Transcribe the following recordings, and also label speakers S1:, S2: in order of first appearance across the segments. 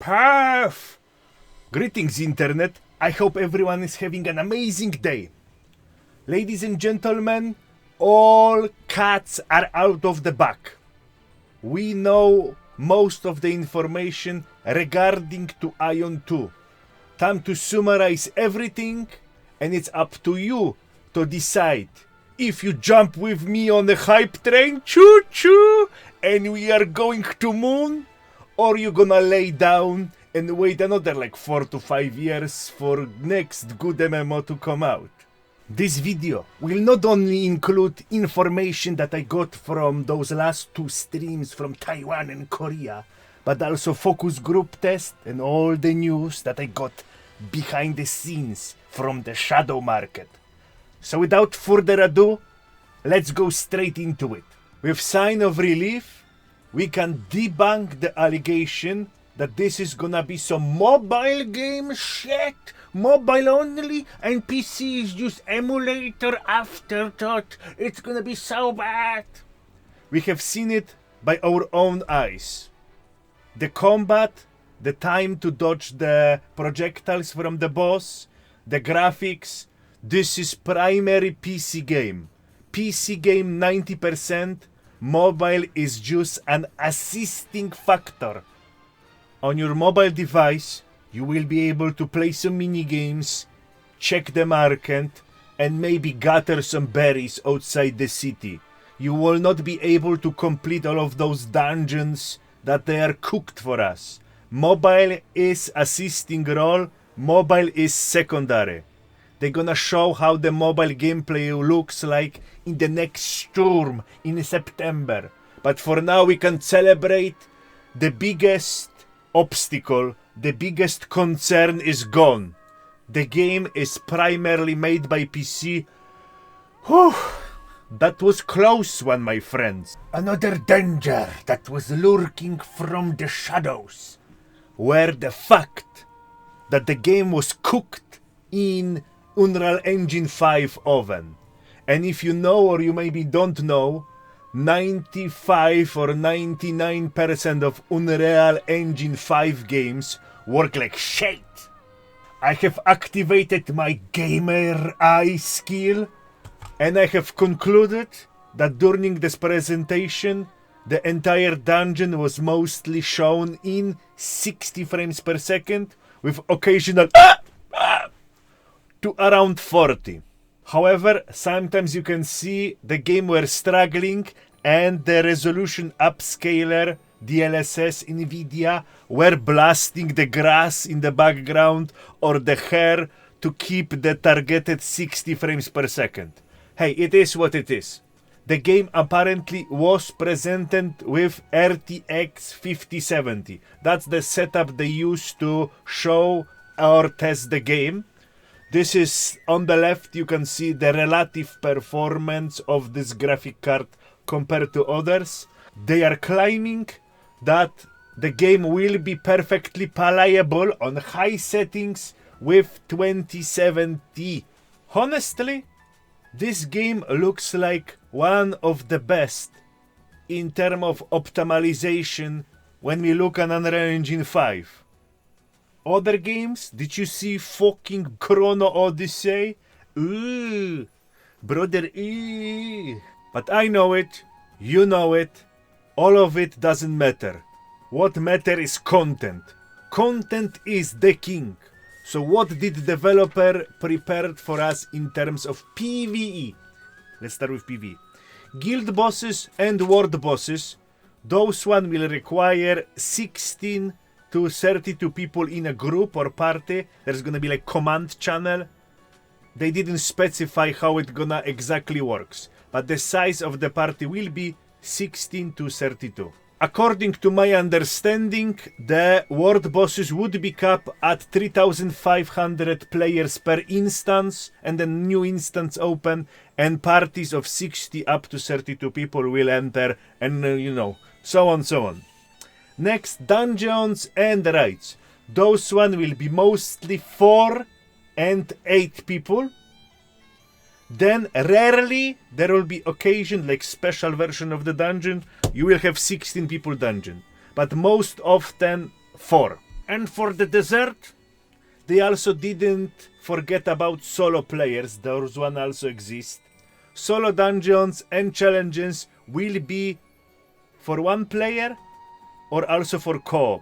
S1: Path! Greetings, Internet. I hope everyone is having an amazing day. Ladies and gentlemen, all cats are out of the bag. We know most of the information regarding to Aion 2. Time to summarize everything, and it's up to you to decide if you jump with me on the hype train, choo-choo, and we are going to moon, or you gonna lay down and wait another like 4 to 5 years for next good MMO to come out. This video will not only include information that I got from those last 2 streams from Taiwan and Korea, but also focus group test and all the news that I got behind the scenes from the shadow market. So without further ado, let's go straight into it. With sign of relief, we can debunk the allegation that this is gonna be some mobile game shit, mobile only, and PC is just emulator afterthought. It's gonna be so bad. We have seen it by our own eyes. The combat, the time to dodge the projectiles from the boss, the graphics, this is primary PC game. PC game 90%, mobile is just an assisting factor. On your mobile device, you will be able to play some mini games, check the market, and maybe gather some berries outside the city. You will not be able to complete all of those dungeons that they are cooked for us. Mobile is assisting role, mobile is secondary. They're gonna show how the mobile gameplay looks like in the next storm in September. But for now we can celebrate the biggest obstacle, the biggest concern is gone. The game is primarily made by PC. Whew, that was close one, my friends. Another danger that was lurking from the shadows were the fact that the game was cooked in Unreal Engine 5 oven. And if you know or you maybe don't know, 95 or 99% of Unreal Engine 5 games work like shit. I have activated my gamer eye skill, and I have concluded that during this presentation, the entire dungeon was mostly shown in 60 frames per second with occasional to around 40. However, sometimes you can see the game were struggling and the resolution upscaler DLSS NVIDIA were blasting the grass in the background or the hair to keep the targeted 60 frames per second. Hey, it is what it is. The game apparently was presented with RTX 5070. That's the setup they used to show or test the game. This is on the left, you can see the relative performance of this graphic card compared to others. They are claiming that the game will be perfectly playable on high settings with 2070. Honestly, this game looks like one of the best in terms of optimization when we look at Unreal Engine 5. Other games? Did you see fucking Chrono Odyssey? Ooh, brother, ooh. But I know it, you know it, all of it doesn't matter. What matters is content. Content is the king. So what did the developer prepared for us in terms of PvE? Let's start with PvE. Guild bosses and world bosses. Those one will require 16 to 32 people in a group or party. There's gonna be like command channel. They didn't specify how it gonna exactly works, but the size of the party will be 16 to 32. According to my understanding, the world bosses would be capped at 3,500 players per instance, and a new instance open, and parties of 60 up to 32 people will enter, and so on, so on. Next, dungeons and raids. Those one will be mostly 4 and 8 people. Then rarely there will be occasion like special version of the dungeon. You will have 16 people dungeon, but most often 4. And for the dessert, they also didn't forget about solo players. Those one also exist. Solo dungeons and challenges will be for one player or also for co-op.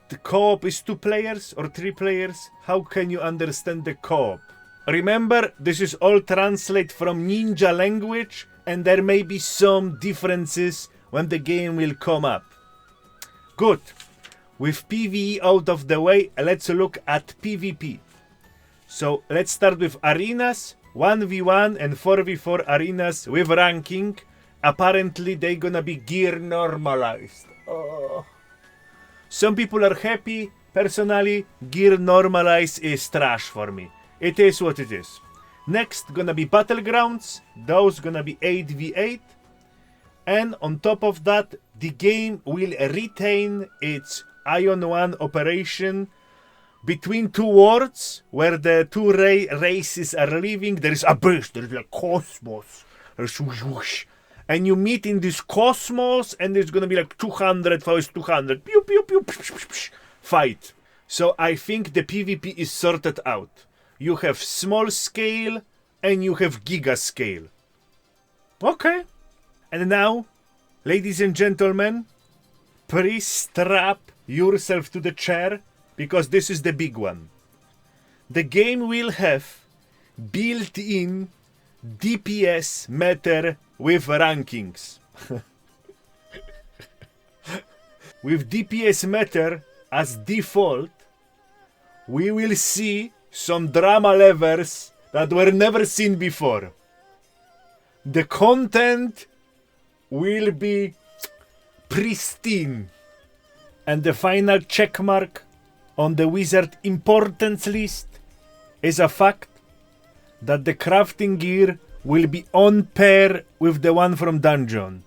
S1: The co-op is 2 players or 3 players. How can you understand the co-op? Remember, this is all translated from Ninja language, and there may be some differences when the game will come up. Good. With PvE out of the way, let's look at PvP. So let's start with arenas, 1v1 and 4v4 arenas with ranking. Apparently they're gonna be gear normalized. Oh. Some people are happy. Personally, gear normalized is trash for me. It is what it is. Next gonna be battlegrounds. Those gonna be 8v8. And on top of that, the game will retain its Aion 1 operation between 2 worlds where the 2 races are living. There is abyss, there is like cosmos, there's whoosh. And you meet in this cosmos, and there's gonna be like 200 vs 200 pew, pew, pew, psh, psh, psh, fight. So I think the PvP is sorted out. You have small scale and you have giga scale. Okay. And now, ladies and gentlemen, please strap yourself to the chair, because this is the big one. The game will have built-in DPS meter with rankings. With DPS meter as default, we will see some drama levels that were never seen before. The content will be pristine. And the final checkmark on the wizard importance list is a fact that the crafting gear will be on pair with the one from dungeon.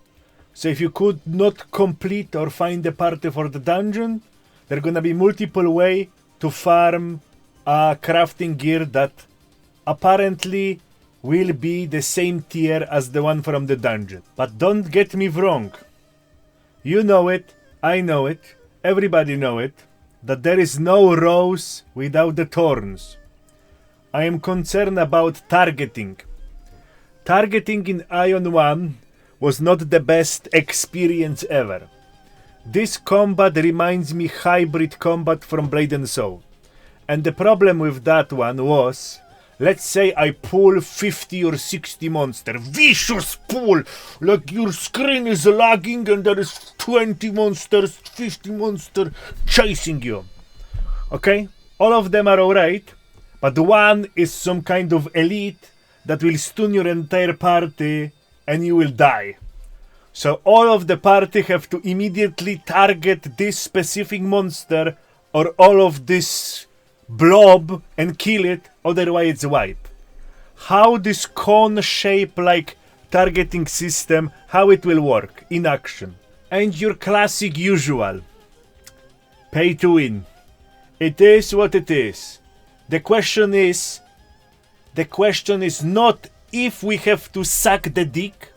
S1: So if you could not complete or find the party for the dungeon, there are gonna be multiple ways to farm a crafting gear that apparently will be the same tier as the one from the dungeon. But don't get me wrong. You know it, I know it, everybody know it, that there is no rose without the thorns. I am concerned about targeting. Targeting in Aion 1 was not the best experience ever. This combat reminds me hybrid combat from Blade and Soul. And the problem with that one was, let's say I pull 50 or 60 monster, vicious pull, like your screen is lagging and there is 20 monsters, 50 monsters chasing you. Okay? All of them are alright, but one is some kind of elite that will stun your entire party and you will die. So all of the party have to immediately target this specific monster or all of this blob and kill it, otherwise it's wipe. How this cone shape like targeting system, how it will work in action. And your classic usual. Pay to win. It is what it is. The question is not if we have to suck the dick.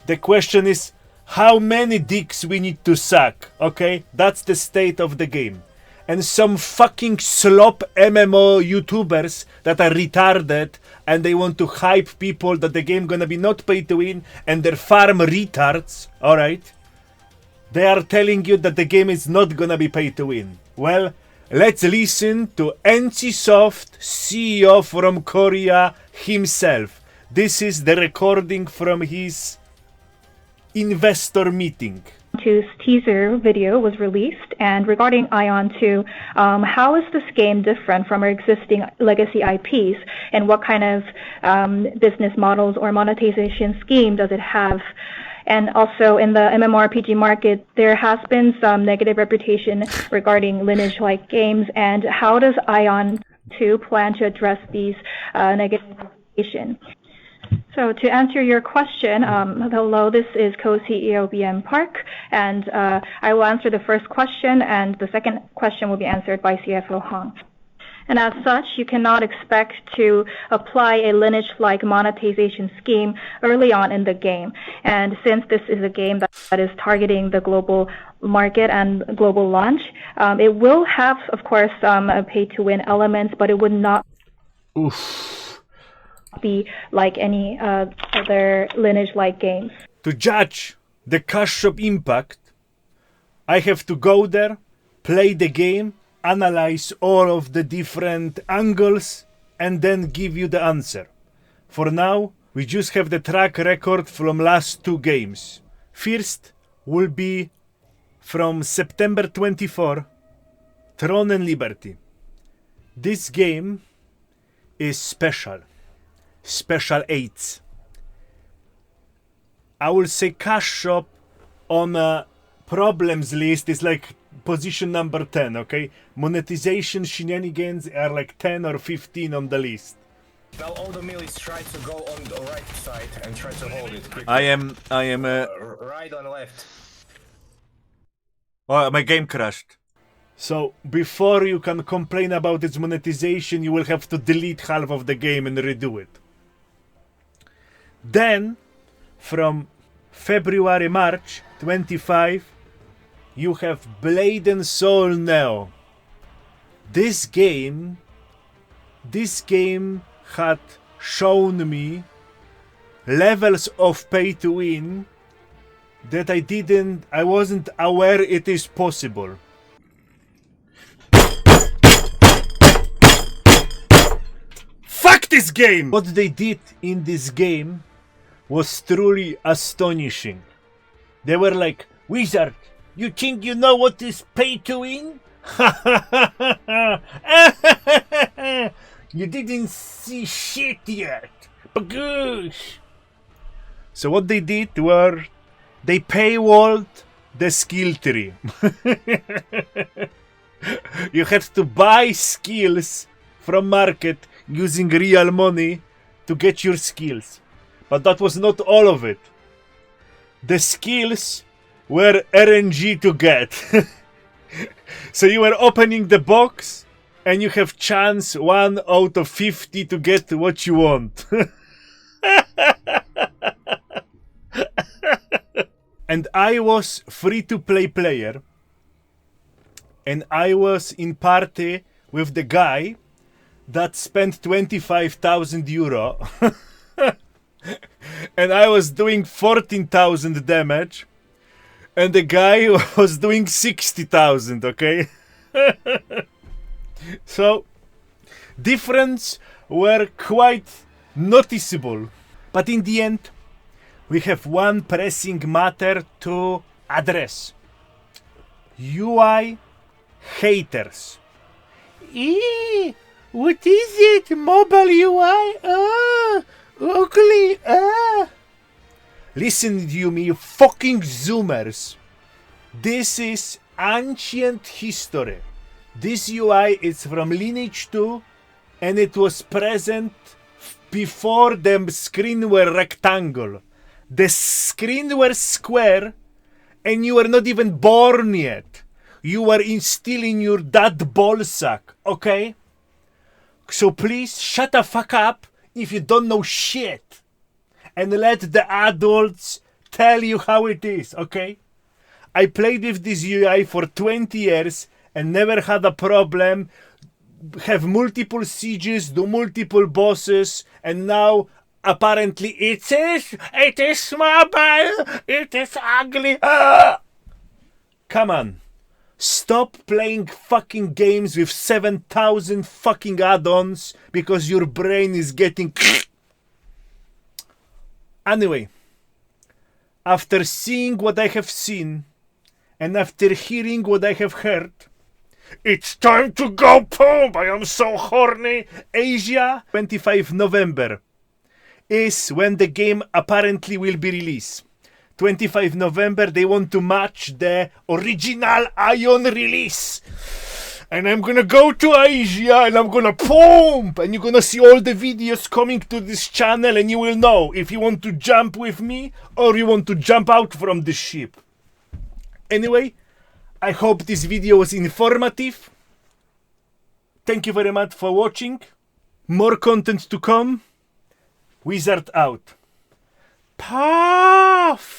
S1: The question is how many dicks we need to suck, okay? That's the state of the game. And some fucking slop MMO YouTubers that are retarded and they want to hype people that the game gonna be not pay to win and their farm retards, alright? They are telling you that the game is not gonna be pay to win. Well, let's listen to NCSoft CEO from Korea himself. This is the recording from his investor meeting.
S2: 2's teaser video was released, and regarding Aion 2, how is this game different from our existing legacy IPs, and what kind of business models or monetization scheme does it have? And also in the MMORPG market, there has been some negative reputation regarding lineage-like games, and how does Aion 2 plan to address these negative reputation? So to answer your question, hello, this is co-CEO BM Park, and I will answer the first question, and the second question will be answered by CFO Hong. And as such, you cannot expect to apply a lineage-like monetization scheme early on in the game. And since this is a game that is targeting the global market and global launch. It will have, of course, a pay-to-win elements, but it would not be like any other Lineage-like games.
S1: To judge the cash shop impact, I have to go there, play the game, analyze all of the different angles, and then give you the answer. For now, we just have the track record from last 2 games. First will be from September 24, Throne and Liberty. This game is special. Special 8. I will say cash shop on a problems list is like position number 10, okay? Monetization shenanigans are like 10 or 15 on the list.
S3: Now all the millies try to go on the right side and try to hold it quickly.
S1: I am
S3: right on left.
S1: Oh, my game crashed. So, before you can complain about its monetization, you will have to delete half of the game and redo it. Then, from February, March 25, you have Blade and Soul Neo. This game had shown me levels of pay to win that I wasn't aware it is possible. Fuck this game! What they did in this game was truly astonishing. They were like, Wizard, you think you know what is pay to win? You didn't see shit yet. Bagoosh! So what they did were they paywalled the skill tree. You had to buy skills from market using real money to get your skills. But that was not all of it. The skills were RNG to get. So you were opening the box and you have chance 1 out of 50 to get what you want. And I was free-to-play player. And I was in party with the guy that spent 25,000 euro. And I was doing 14,000 damage. And the guy was doing 60,000, okay? So, difference were quite noticeable. But in the end, we have one pressing matter to address. UI haters. What is it? Mobile UI? Ugly. Listen to me, you fucking zoomers. This is ancient history. This UI is from Lineage 2 and it was present before the screen were rectangle. The screen were square and you were not even born yet. You were still in your dad ballsack, okay? So please shut the fuck up if you don't know shit. And let the adults tell you how it is, okay? I played with this UI for 20 years and never had a problem. Have multiple sieges, do multiple bosses, and now apparently it is mobile, it is ugly. Come on. Stop playing fucking games with 7,000 fucking add-ons because your brain is getting... Anyway, after seeing what I have seen, and after hearing what I have heard, it's time to go poop! I am so horny! Asia, 25 November, is when the game apparently will be released. 25 November, they want to match the original Aion release. And I'm gonna go to Asia and I'm gonna pump! And you're gonna see all the videos coming to this channel and you will know if you want to jump with me or you want to jump out from the ship. Anyway, I hope this video was informative. Thank you very much for watching. More content to come. Wizard out. Puff!